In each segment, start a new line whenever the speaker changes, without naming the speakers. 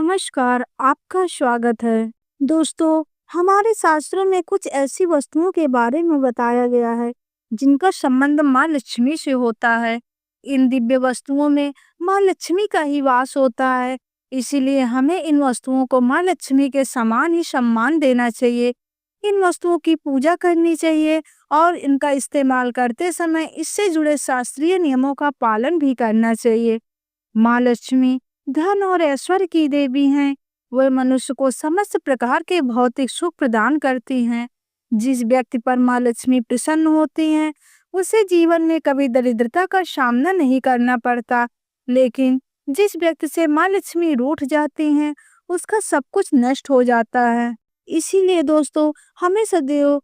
नमस्कार, आपका स्वागत है। दोस्तों, हमारे शास्त्रों में कुछ ऐसी वस्तुओं के बारे में बताया गया है, जिनका संबंध माँ लक्ष्मी से होता है। इन दिव्य वस्तुओं में माँ लक्ष्मी का ही वास होता है, इसीलिए हमें इन वस्तुओं को माँ लक्ष्मी के समान ही सम्मान देना चाहिए। इन वस्तुओं की पूजा करनी चाहिए और इनका इस्तेमाल करते समय इससे जुड़े शास्त्रीय नियमों का पालन भी करना चाहिए। माँ लक्ष्मी धन और ऐश्वर्य की देवी हैं। वह मनुष्य को समस्त प्रकार के भौतिक सुख प्रदान करती हैं। जिस व्यक्ति पर माँ लक्ष्मी प्रसन्न होती हैं, उसे जीवन में कभी दरिद्रता का सामना नहीं करना पड़ता। लेकिन जिस व्यक्ति से माँ लक्ष्मी रूठ जाती हैं, उसका सब कुछ नष्ट हो जाता है। इसीलिए दोस्तों, हमें सदैव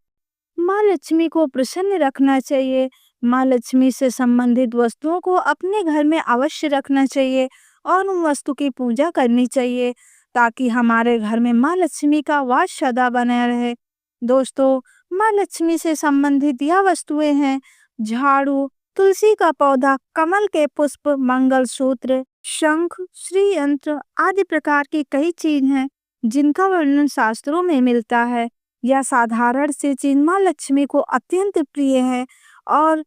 माँ लक्ष्मी को प्रसन्न रखना चाहिए। माँ लक्ष्मी से संबंधित वस्तुओं को अपने घर में अवश्य रखना चाहिए और उन वस्तु की पूजा करनी चाहिए, ताकि हमारे घर में माँ लक्ष्मी का वास सदा बना रहे। दोस्तों, माँ लक्ष्मी से संबंधित यह वस्तुएं हैं: झाड़ू, तुलसी का पौधा, कमल के पुष्प, मंगलसूत्र, शंख, श्री यंत्र आदि प्रकार की कई चीज हैं, जिनका वर्णन शास्त्रों में मिलता है। यह साधारण से चीज माँ लक्ष्मी को अत्यंत प्रिय है और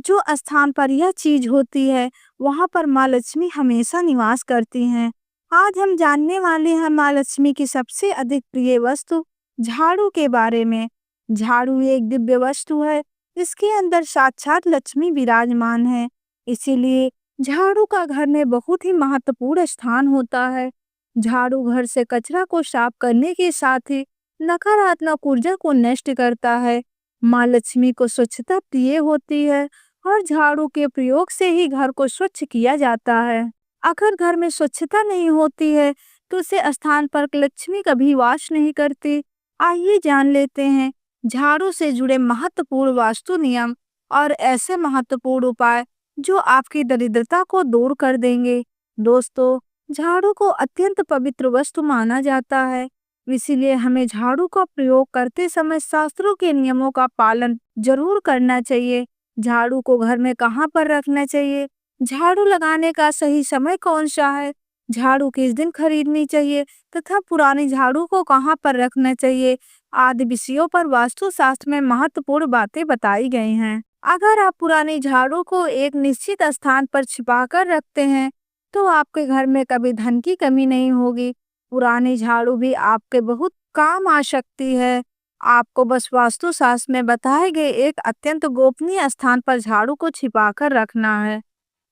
जो स्थान पर यह चीज होती है, वहां पर माँ लक्ष्मी हमेशा निवास करती हैं। आज हम जानने वाले हैं माँ लक्ष्मी की सबसे अधिक प्रिय वस्तु झाड़ू के बारे में। झाड़ू एक दिव्य वस्तु है। इसके अंदर साक्षात लक्ष्मी विराजमान है। इसीलिए झाड़ू का घर में बहुत ही महत्वपूर्ण स्थान होता है। झाड़ू घर से कचरा को साफ करने के साथ ही नकारात्मक ऊर्जा को नष्ट करता है। माँ लक्ष्मी को स्वच्छता प्रिय होती है और झाड़ू के प्रयोग से ही घर को स्वच्छ किया जाता है। अगर घर में स्वच्छता नहीं होती है, तो उस स्थान पर लक्ष्मी कभी वास नहीं करती। आइए जान लेते हैं झाड़ू से जुड़े महत्वपूर्ण वास्तु नियम और ऐसे महत्वपूर्ण उपाय जो आपकी दरिद्रता को दूर कर देंगे। दोस्तों, झाड़ू को अत्यंत पवित्र वस्तु माना जाता है, इसीलिए हमें झाड़ू का प्रयोग करते समय शास्त्रों के नियमों का पालन जरूर करना चाहिए। झाड़ू को घर में कहाँ पर रखना चाहिए, झाड़ू लगाने का सही समय कौन सा है, झाड़ू किस दिन खरीदनी चाहिए तथा पुरानी झाड़ू को कहाँ पर रखना चाहिए आदि विषयों पर वास्तुशास्त्र में महत्वपूर्ण बातें बताई गई हैं। अगर आप पुरानी झाड़ू को एक निश्चित स्थान पर छिपा कर रखते हैं, तो आपके घर में कभी धन की कमी नहीं होगी। पुरानी झाड़ू भी आपके बहुत काम आ सकती है। आपको बस वास्तुशास्त्र में बताए गए एक अत्यंत गोपनीय स्थान पर झाड़ू को छिपाकर रखना है,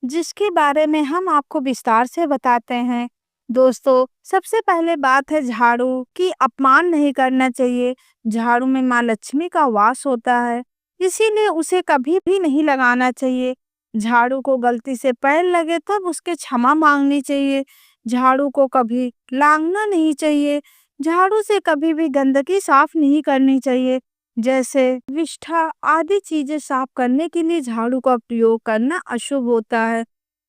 जिसके बारे में हम आपको विस्तार से बताते हैं। दोस्तों, सबसे पहले बात है झाड़ू की अपमान नहीं करना चाहिए। झाड़ू में माँ लक्ष्मी का वास होता है, इसीलिए उसे कभी भी नहीं लगाना चाहिए। झाड़ू को गलती से पैर लगे तब उसके क्षमा मांगनी चाहिए। झाड़ू को कभी लांगना नहीं चाहिए। झाड़ू से कभी भी गंदगी साफ नहीं करनी चाहिए, जैसे विष्ठा आदि चीजें साफ करने के लिए झाड़ू का प्रयोग करना अशुभ होता है।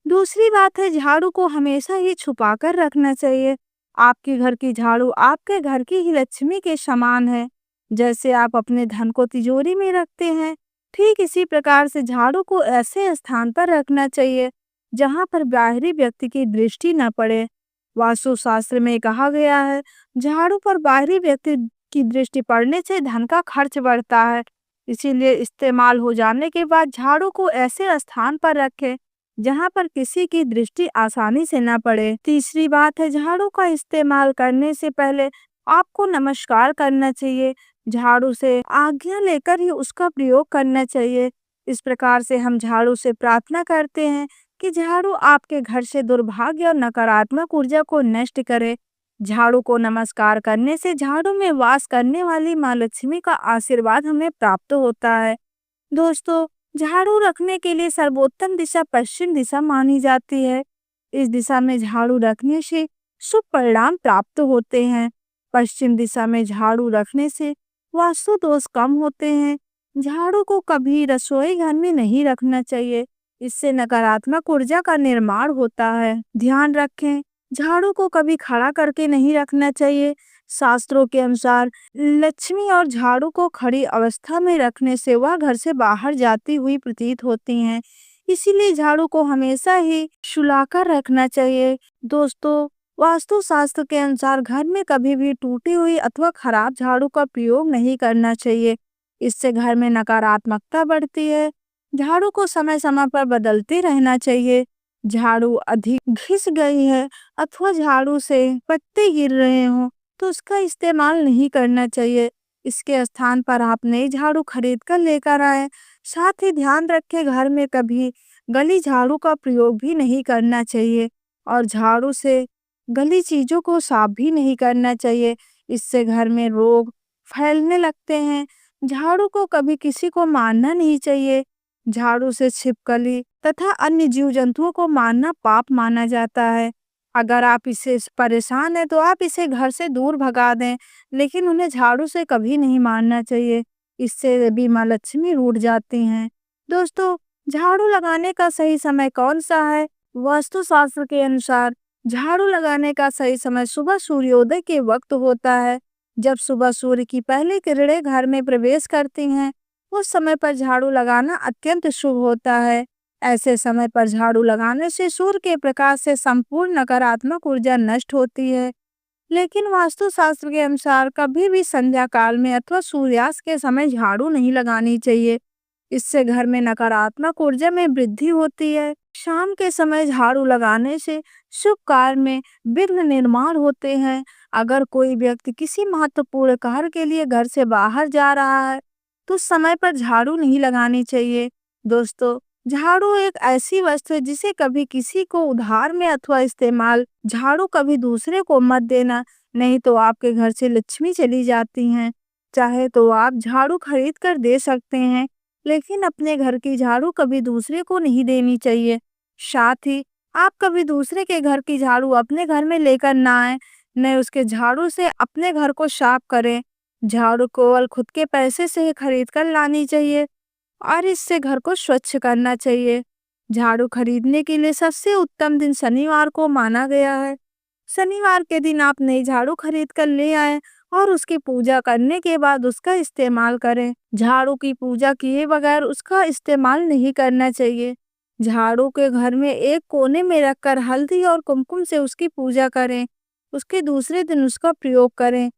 दूसरी बात है, झाड़ू को हमेशा ही छुपा कर रखना चाहिए। आपके घर की झाड़ू आपके घर की ही लक्ष्मी के समान है। जैसे आप अपने धन को तिजोरी में रखते हैं, ठीक इसी प्रकार से झाड़ू को ऐसे स्थान पर रखना चाहिए जहां पर बाहरी व्यक्ति की दृष्टि न पड़े। वास्तुशास्त्र में कहा गया है, झाड़ू पर बाहरी व्यक्ति की दृष्टि पड़ने से धन का खर्च बढ़ता है। इसीलिए इस्तेमाल हो जाने के बाद झाड़ू को ऐसे स्थान पर रखें जहां पर किसी की दृष्टि आसानी से न पड़े। तीसरी बात है, झाड़ू का इस्तेमाल करने से पहले आपको नमस्कार करना चाहिए। झाड़ू से आज्ञा लेकर ही उसका प्रयोग करना चाहिए। इस प्रकार से हम झाड़ू से प्रार्थना करते हैं कि झाड़ू आपके घर से दुर्भाग्य और नकारात्मक ऊर्जा को नष्ट करे। झाड़ू को नमस्कार करने से झाड़ू में वास करने वाली माँ लक्ष्मी का आशीर्वाद हमें प्राप्त होता है। दोस्तों, झाड़ू रखने के लिए सर्वोत्तम दिशा पश्चिम दिशा मानी जाती है। इस दिशा में झाड़ू रखने से शुभ परिणाम प्राप्त होते हैं। पश्चिम दिशा में झाड़ू रखने से वास्तु दोष कम होते हैं। झाड़ू को कभी रसोई घर में नहीं रखना चाहिए, इससे नकारात्मक ऊर्जा का निर्माण होता है। ध्यान रखें, झाड़ू को कभी खड़ा करके नहीं रखना चाहिए। शास्त्रों के अनुसार लक्ष्मी और झाड़ू को खड़ी अवस्था में रखने से वह घर से बाहर जाती हुई प्रतीत होती हैं। इसीलिए झाड़ू को हमेशा ही सुलाकर रखना चाहिए। दोस्तों, वास्तु शास्त्र के अनुसार घर में कभी भी टूटी हुई अथवा खराब झाड़ू का प्रयोग नहीं करना चाहिए। इससे घर में नकारात्मकता बढ़ती है। झाड़ू को समय समय पर बदलते रहना चाहिए। झाड़ू अधिक घिस गई है अथवा झाड़ू से पत्ते गिर रहे हो तो उसका इस्तेमाल नहीं करना चाहिए। इसके स्थान पर आप नई झाड़ू खरीद कर लेकर आए। साथ ही ध्यान रखें, घर में कभी गली झाड़ू का प्रयोग भी नहीं करना चाहिए और झाड़ू से गली चीजों को साफ भी नहीं करना चाहिए। इससे घर में रोग फैलने लगते हैं। झाड़ू को कभी किसी को मारना नहीं चाहिए। झाड़ू से छिपकली तथा अन्य जीव जंतुओं को मारना पाप माना जाता है। अगर आप इससे परेशान हैं तो आप इसे घर से दूर भगा दें, लेकिन उन्हें झाड़ू से कभी नहीं मारना चाहिए। इससे भी माँ लक्ष्मी रूठ जाती हैं। दोस्तों, झाड़ू लगाने का सही समय कौन सा है? वास्तु शास्त्र के अनुसार झाड़ू लगाने का सही समय सुबह सूर्योदय के वक्त होता है। जब सुबह सूर्य की पहली किरणें घर में प्रवेश करती हैं, उस समय पर झाड़ू लगाना अत्यंत शुभ होता है। ऐसे समय पर झाड़ू लगाने से सूर्य के प्रकाश से संपूर्ण नकारात्मक ऊर्जा नष्ट होती है। लेकिन वास्तु शास्त्र के अनुसार कभी भी संध्या काल में अथवा सूर्यास्त के समय झाड़ू नहीं लगानी चाहिए। इससे घर में नकारात्मक ऊर्जा में वृद्धि होती है। शाम के समय झाड़ू लगाने से शुभ कार्य में विघ्न निर्माण होते हैं। अगर कोई व्यक्ति किसी महत्वपूर्ण कार्य के लिए घर से बाहर जा रहा है तो समय पर झाड़ू नहीं लगानी चाहिए। दोस्तों, झाड़ू एक ऐसी वस्तु है जिसे कभी किसी को उधार में अथवा इस्तेमाल झाड़ू कभी दूसरे को मत देना, नहीं तो आपके घर से लक्ष्मी चली जाती हैं। चाहे तो आप झाड़ू खरीद कर दे सकते हैं, लेकिन अपने घर की झाड़ू कभी दूसरे को नहीं देनी चाहिए। साथ ही आप कभी दूसरे के घर की झाड़ू अपने घर में लेकर ना आए, न उसके झाड़ू से अपने घर को साफ करें। झाड़ू केवल खुद के पैसे से ही खरीद कर लानी चाहिए और इससे घर को स्वच्छ करना चाहिए। झाड़ू खरीदने के लिए सबसे उत्तम दिन शनिवार को माना गया है। शनिवार के दिन आप नई झाड़ू खरीद कर ले आए और उसकी पूजा करने के बाद उसका इस्तेमाल करें। झाड़ू की पूजा किए बगैर उसका इस्तेमाल नहीं करना चाहिए। झाड़ू के घर में एक कोने में रखकर हल्दी और कुमकुम से उसकी पूजा करें। उसके दूसरे दिन उसका प्रयोग करें।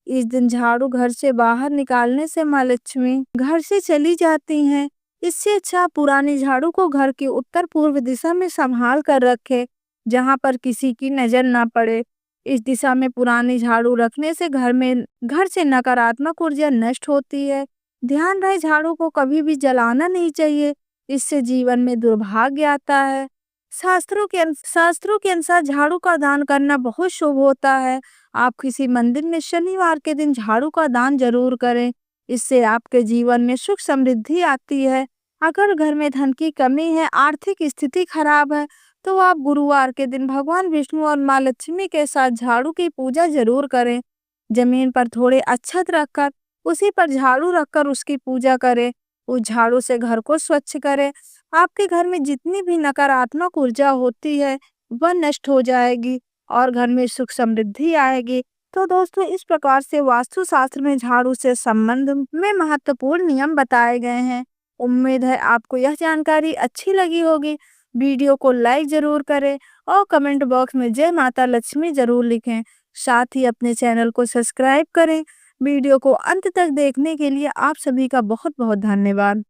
इस दिन झाड़ू घर से बाहर निकालने से माँ लक्ष्मी घर से चली जाती हैं। इससे अच्छा पुरानी झाड़ू को घर की उत्तर पूर्व दिशा में संभाल कर रखें, जहाँ पर किसी की नजर ना पड़े। इस दिशा में पुरानी झाड़ू रखने से घर से नकारात्मक ऊर्जा नष्ट होती है। ध्यान रहे, झाड़ू को कभी भी जलाना नहीं चाहिए, इससे जीवन में दुर्भाग्य आता है। शास्त्रों के अनुसार झाड़ू का दान करना बहुत शुभ होता है। आप किसी मंदिर में शनिवार के दिन झाड़ू का दान जरूर करें। इससे आपके जीवन में सुख समृद्धि आती है। अगर घर में धन की कमी है, आर्थिक स्थिति खराब है, तो आप गुरुवार के दिन भगवान विष्णु और माँ लक्ष्मी के साथ झाड़ू की पूजा जरूर करें। जमीन पर थोड़े अक्षत रखकर उसी पर झाड़ू रखकर उसकी पूजा करें। उस झाड़ू से घर को स्वच्छ करें। आपके घर में जितनी भी नकारात्मक ऊर्जा होती है वह नष्ट हो जाएगी और घर में सुख समृद्धि आएगी। तो दोस्तों, इस प्रकार से वास्तु शास्त्र में झाड़ू से संबंध में महत्वपूर्ण नियम बताए गए हैं। उम्मीद है आपको यह जानकारी अच्छी लगी होगी। वीडियो को लाइक जरूर करें और कमेंट बॉक्स में जय माता लक्ष्मी जरूर लिखें। साथ ही अपने चैनल को सब्सक्राइब करें। वीडियो को अंत तक देखने के लिए आप सभी का बहुत बहुत धन्यवाद।